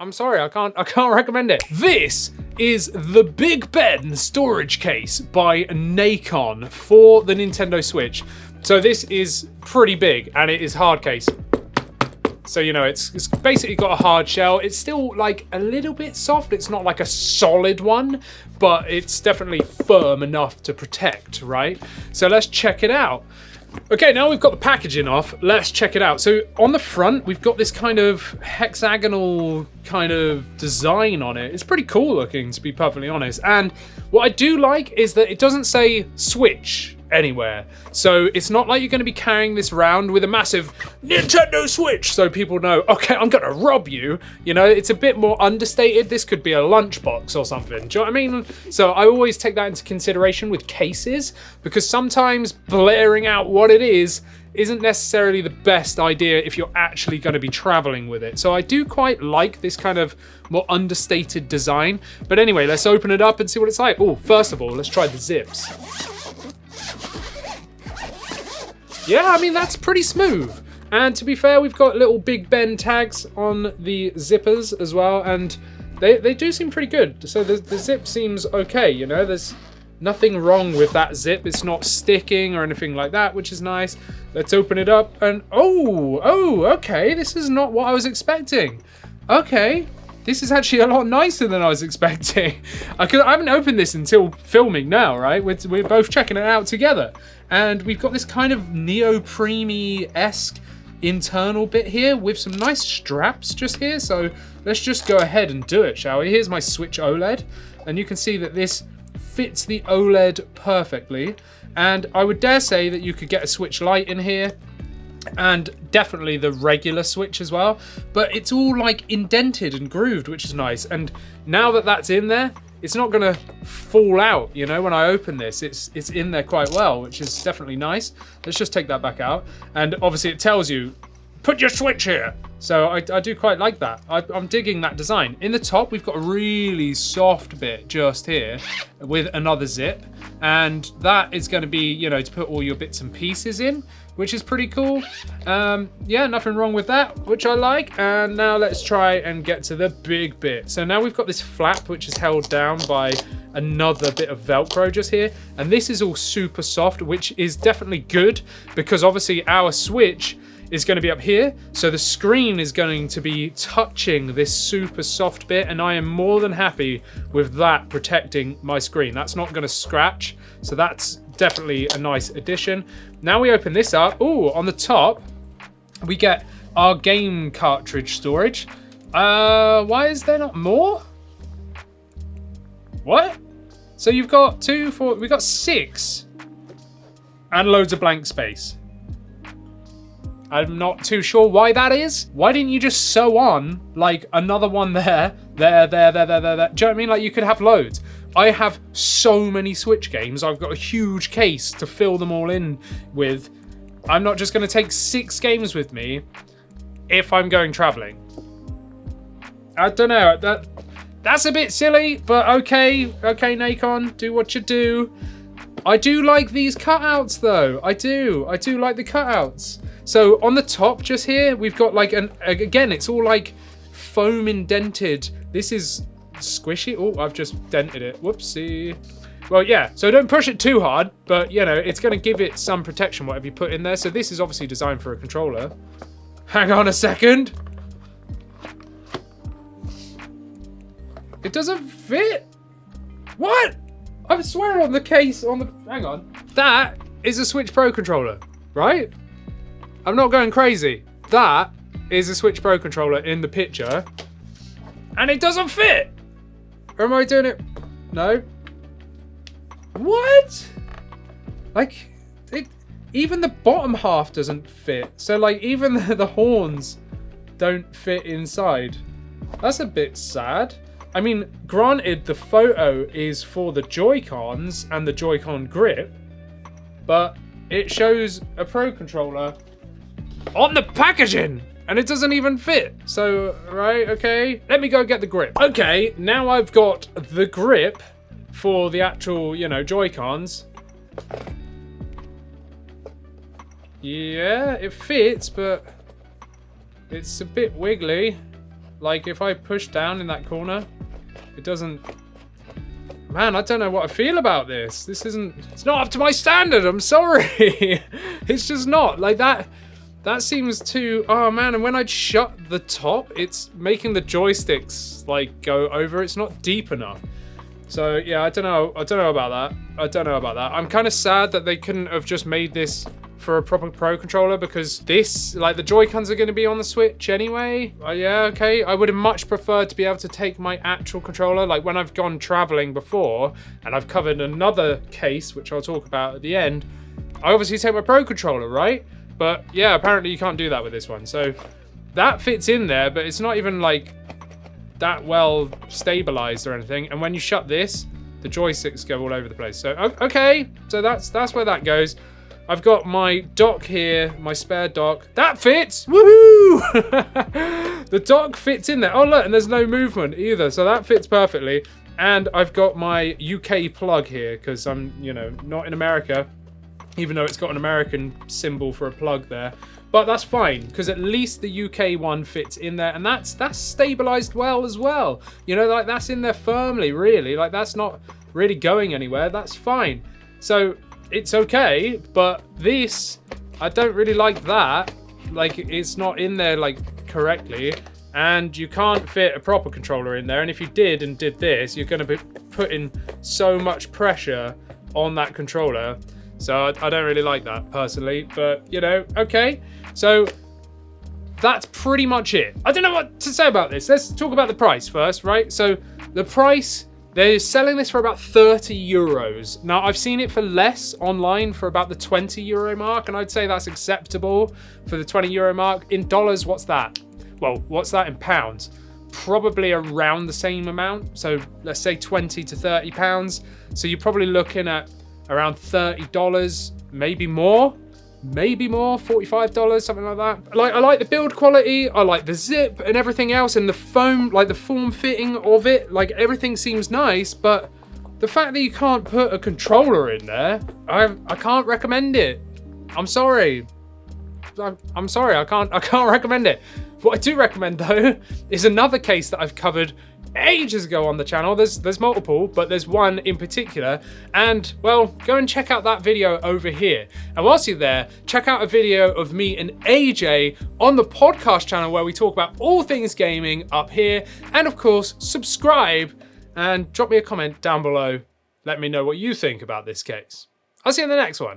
I'm sorry, I can't recommend it. This is the BigBen storage case by Nacon for the Nintendo Switch. So this is pretty big and it is hard case. So, you know, it's basically got a hard shell. It's still like a little bit soft. It's not like a solid one, but it's definitely firm enough to protect, right? So let's check it out. Okay, now we've got the packaging off, let's check it out. So on the front, we've got this kind of hexagonal kind of design on it. It's pretty cool looking, to be perfectly honest. And what I do like is that it doesn't say Switch anywhere. So it's not like you're going to be carrying this around with a massive Nintendo Switch so people know, okay, I'm going to rob you. You know, it's a bit more understated. This could be a lunchbox or something. Do you know what I mean? So I always take that into consideration with cases, because sometimes blaring out what it is isn't necessarily the best idea if you're actually going to be traveling with it. So I do quite like this kind of more understated design. But anyway, let's open it up and see what it's like. Oh, first of all, let's try the zips. Yeah, I mean, that's pretty smooth. And to be fair, we've got little BigBen tags on the zippers as well, and they do seem pretty good. So the zip seems okay, you know, there's nothing wrong with that zip. It's not sticking or anything like that, which is nice. Let's open it up and, oh, okay, this is not what I was expecting. Okay, this is actually a lot nicer than I was expecting. I haven't opened this until filming now, right? We're both checking it out together. And we've got this kind of neoprene-esque internal bit here with some nice straps just here. So let's just go ahead and do it, shall we? Here's my Switch OLED. And you can see that this fits the OLED perfectly. And I would dare say that you could get a Switch Lite in here, and definitely the regular Switch as well, but it's all like indented and grooved, which is nice. And now that that's in there, it's not gonna fall out, you know, when I open this. It's in there quite well, which is definitely nice. Let's just take that back out. And obviously it tells you, put your Switch here. So I do quite like that. I'm digging that design. In the top, we've got a really soft bit just here with another zip. And that is gonna be, you know, to put all your bits and pieces in, which is pretty cool. Yeah, nothing wrong with that, which I like. And now let's try and get to the big bit. So now we've got this flap, which is held down by another bit of Velcro just here. And this is all super soft, which is definitely good, because obviously our Switch is going to be up here, so the screen is going to be touching this super soft bit, and I am more than happy with that protecting my screen. That's not going to scratch, so that's definitely a nice addition. Now we open this up. Oh, on the top we get our game cartridge storage. Why is there not more? What? So you've got 2, 4, we've got 6 and loads of blank space. I'm not too sure why that is. Why didn't you just sew on like another one there? Do you know what I mean? Like, you could have loads. I have so many Switch games. I've got a huge case to fill them all in with. I'm not just going to take 6 games with me if I'm going traveling. I don't know. That's a bit silly, but okay. Okay, Nacon, do what you do. I do like these cutouts though. I do like the cutouts. So on the top just here, we've got like again, it's all like foam indented. This is squishy. Oh, I've just dented it. Whoopsie. Well, yeah, so don't push it too hard, but you know, it's gonna give it some protection, whatever you put in there. So this is obviously designed for a controller. Hang on a second. It doesn't fit. What? I swear on the case, hang on. That is a Switch Pro controller, right? I'm not going crazy. That is a Switch Pro controller in the picture, and it doesn't fit. Or am I doing it? No. What? Like, even the bottom half doesn't fit. So like, even the horns don't fit inside. That's a bit sad. I mean, granted, the photo is for the Joy-Cons and the Joy-Con grip, but it shows a Pro controller on the packaging, and it doesn't even fit. So, right, okay, let me go get the grip. Okay, now I've got the grip for the actual, you know, Joy-Cons. Yeah, it fits, but it's a bit wiggly. Like, if I push down in that corner, it doesn't... Man, I don't know what I feel about this. This isn't... It's not up to my standard, I'm sorry. It's just not. Like, that seems too... Oh, man, and when I shut the top, it's making the joysticks, like, go over. It's not deep enough. So, yeah, I don't know about that. I'm kind of sad that they couldn't have just made this for a proper Pro controller, because this, like, the Joy-Cons are going to be on the Switch anyway. Yeah, okay. I would have much preferred to be able to take my actual controller, like when I've gone traveling before, and I've covered another case, which I'll talk about at the end. I obviously take my Pro controller, right? But yeah, apparently you can't do that with this one. So that fits in there, but it's not even like that well stabilized or anything. And when you shut this, the joysticks go all over the place. So okay, so that's where that goes. I've got my dock here, my spare dock. That fits! Woohoo! The dock fits in there. Oh look, and there's no movement either, so that fits perfectly. And I've got my UK plug here, because I'm, you know, not in America, even though it's got an American symbol for a plug there. But that's fine, because at least the UK one fits in there, and that's stabilized well as well. You know, like, that's in there firmly, really. Like, that's not really going anywhere. That's fine. So it's okay, but this, I don't really like that. Like, it's not in there, like, correctly, and you can't fit a proper controller in there. And if you did and did this, you're going to be putting so much pressure on that controller. So I don't really like that personally, but you know, okay. So that's pretty much it. I don't know what to say about this. Let's talk about the price first, right? So the price, they're selling this for about 30 euros. Now, I've seen it for less online, for about the 20 euro mark, and I'd say that's acceptable for the 20 euro mark. In dollars, what's that? Well, what's that in pounds? Probably around the same amount. So let's say 20 to 30 pounds. So you're probably looking at around $30, maybe more, $45, something like that. Like, I like the build quality, I like the zip and everything else, and the foam, like the form fitting of it, like everything seems nice, but the fact that you can't put a controller in there, I can't recommend it. I'm sorry. I'm sorry, I can't recommend it. What I do recommend though is another case that I've covered ages ago on the channel. There's multiple, but there's one in particular, and well, go and check out that video over here. And whilst you're there, check out a video of me and AJ on the podcast channel where we talk about all things gaming up here. And of course, subscribe and drop me a comment down below. Let me know what you think about this case. I'll see you in the next one.